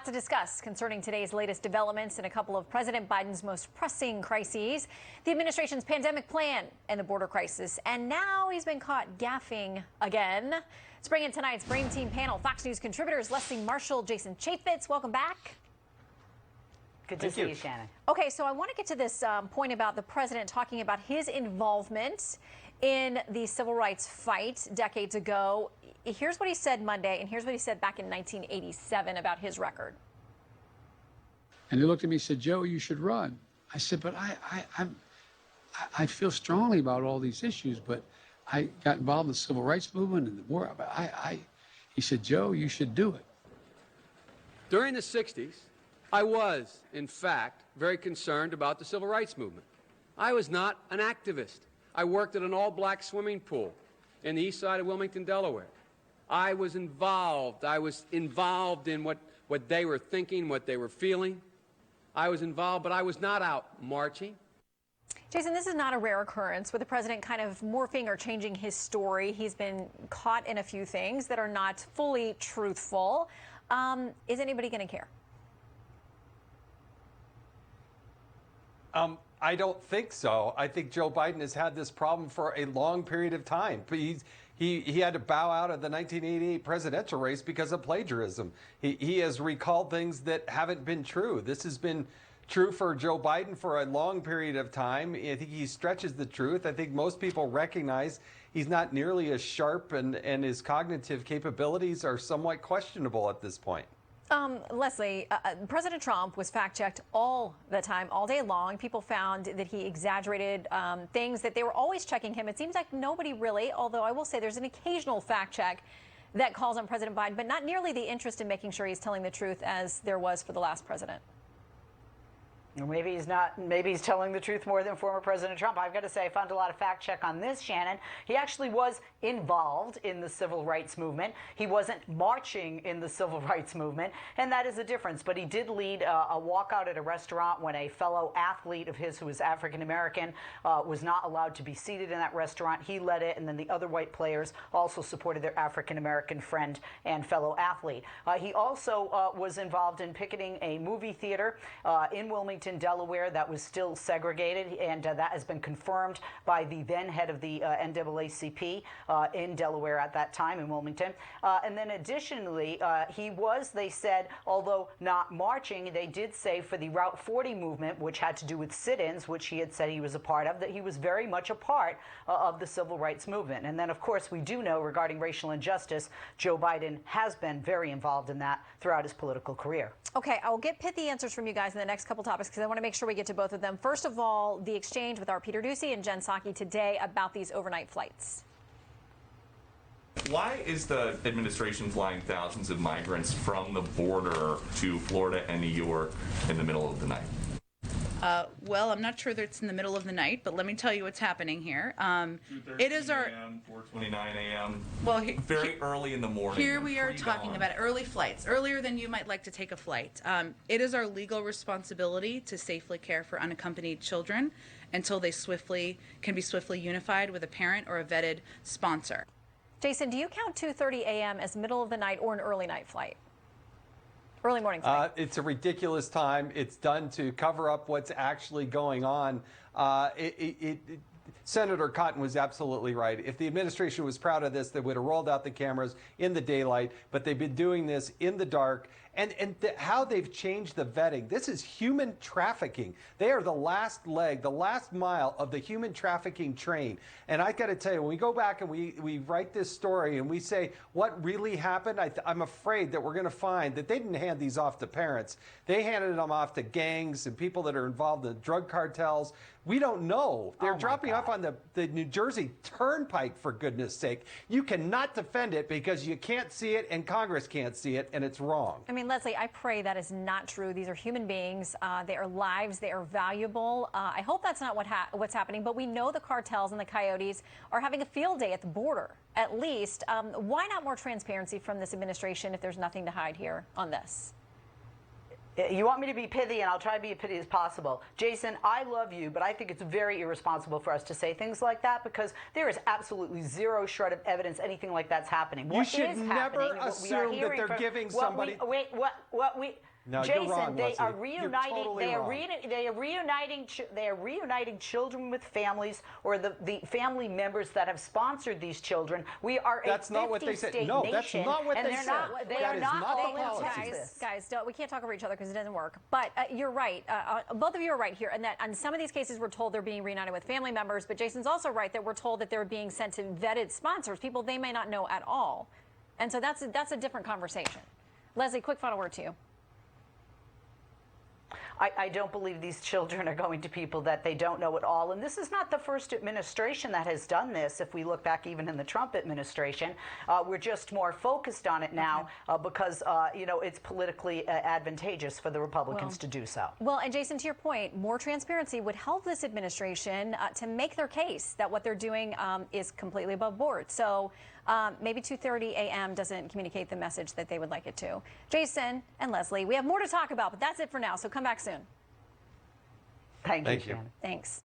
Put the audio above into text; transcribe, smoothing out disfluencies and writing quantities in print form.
lot to discuss concerning today's latest developments in a couple of President Biden's most pressing crises, the administration's pandemic plan and the border crisis. And now he's been caught gaffing again. Let's bring in tonight's Brain Team panel. Fox News contributors Leslie Marshall, Jason Chaffetz, welcome back. Good to see you, Shannon. Okay, so I want to get to this point about the president talking about his involvement in the civil rights fight decades ago. Here's what he said Monday, and here's what he said back in 1987 about his record. And he looked at me and said, "Joe, you should run." I said, "But I feel strongly about all these issues, but I got involved in the civil rights movement and the war. But he said, "Joe, you should do it." During the 60s, I was, in fact, very concerned about the civil rights movement. I was not an activist. I worked at an all-black swimming pool in the east side of Wilmington, Delaware. I was involved. I was involved in what they were thinking, what they were feeling. I was involved, but I was not out marching. Jason, this is not a rare occurrence with the president kind of morphing or changing his story. He's been caught in a few things that are not fully truthful. Is anybody going to care? I don't think so. I think Joe Biden has had this problem for a long period of time. But he had to bow out of the 1988 presidential race because of plagiarism. He has recalled things that haven't been true. This has been true for Joe Biden for a long period of time. I think he stretches the truth. I think most people recognize he's not nearly as sharp, and his cognitive capabilities are somewhat questionable at this point. Leslie, President Trump was fact-checked all the time, all day long. People found that he exaggerated things, that they were always checking him. It seems like nobody really, although I will say there's an occasional fact-check that calls on President Biden, but not nearly the interest in making sure he's telling the truth as there was for the last president. Or maybe he's not. Maybe he's telling the truth more than former President Trump. I've got to say, I found a lot of fact check on this, Shannon. He actually was involved in the civil rights movement. He wasn't marching in the civil rights movement, and that is a difference. But he did lead a walkout at a restaurant when a fellow athlete of his who was African American was not allowed to be seated in that restaurant. He led it, and then the other white players also supported their African American friend and fellow athlete. He also was involved in picketing a movie theater in Wilmington, Delaware, that was still segregated, and that has been confirmed by the then head of the NAACP in Delaware at that time in Wilmington. And then additionally, he was, they said, although not marching, they did say for the Route 40 movement, which had to do with sit-ins, which he had said he was a part of, that he was very much a part of the civil rights movement. And then, of course, we do know regarding racial injustice, Joe Biden has been very involved in that throughout his political career. Okay, I will get pithy answers from you guys in the next couple topics because I want to make sure we get to both of them. First of all, the exchange with our Peter Doocy and Jen Psaki today about these overnight flights. Why is the administration flying thousands of migrants from the border to Florida and New York in the middle of the night? Well, I'm not sure that it's in the middle of the night, but let me tell you what's happening here. It is our 4:29 a.m. Well, very early in the morning. Here we are talking about early flights, earlier than you might like to take a flight. It is our legal responsibility to safely care for unaccompanied children until they can be swiftly unified with a parent or a vetted sponsor. Jason, do you count 2:30 a.m. as middle of the night or an early night flight? Early morning flight. It's a ridiculous time. It's done to cover up what's actually going on. Senator Cotton was absolutely right. If the administration was proud of this, they would have rolled out the cameras in the daylight, but they've been doing this in the dark. And how they've changed the vetting. This is human trafficking. They are the last leg, the last mile of the human trafficking train. And I got to tell you, when we go back and we write this story and we say what really happened, I'm afraid that we're going to find that they didn't hand these off to parents. They handed them off to gangs and people that are involved in drug cartels. We don't know. They're dropping off on the New Jersey Turnpike, for goodness sake. You cannot defend it because you can't see it and Congress can't see it, and it's wrong. I mean, Leslie, I pray that is not true. These are human beings. They are lives. They are valuable. I hope that's not what's happening, but we know the cartels and the coyotes are having a field day at the border, at least. Why not more transparency from this administration if there's nothing to hide here on this? You want me to be pithy, and I'll try to be as pithy as possible. Jason, I love you, but I think it's very irresponsible for us to say things like that because there is absolutely zero shred of evidence anything like that's happening. You should never assume that they're giving somebody... No, Jason, you're wrong, they are Leslie. reuniting. You're totally wrong. They are reuniting children with families, or the family members that have sponsored these children. We are That's a not what they said. 50-state No, nation, that's not what and they they're said. not. They That are is not not the all into policy. this. Guys, we can't talk over each other because it doesn't work. But you're right. Both of you are right here. And that on some of these cases, we're told they're being reunited with family members. But Jason's also right that we're told that they're being sent to vetted sponsors, people they may not know at all. And so that's a different conversation. Leslie, quick final word to you. I don't believe these children are going to people that they don't know at all. And this is not the first administration that has done this. If we look back even in the Trump administration, we're just more focused on it now because, it's politically advantageous for the Republicans to do so. Well, and Jason, to your point, more transparency would help this administration to make their case that what they're doing is completely above board. So maybe 2:30 a.m. doesn't communicate the message that they would like it to. Jason and Leslie, we have more to talk about, but that's it for now. So come back soon. Thank you, Thank you. Shannon. Thanks.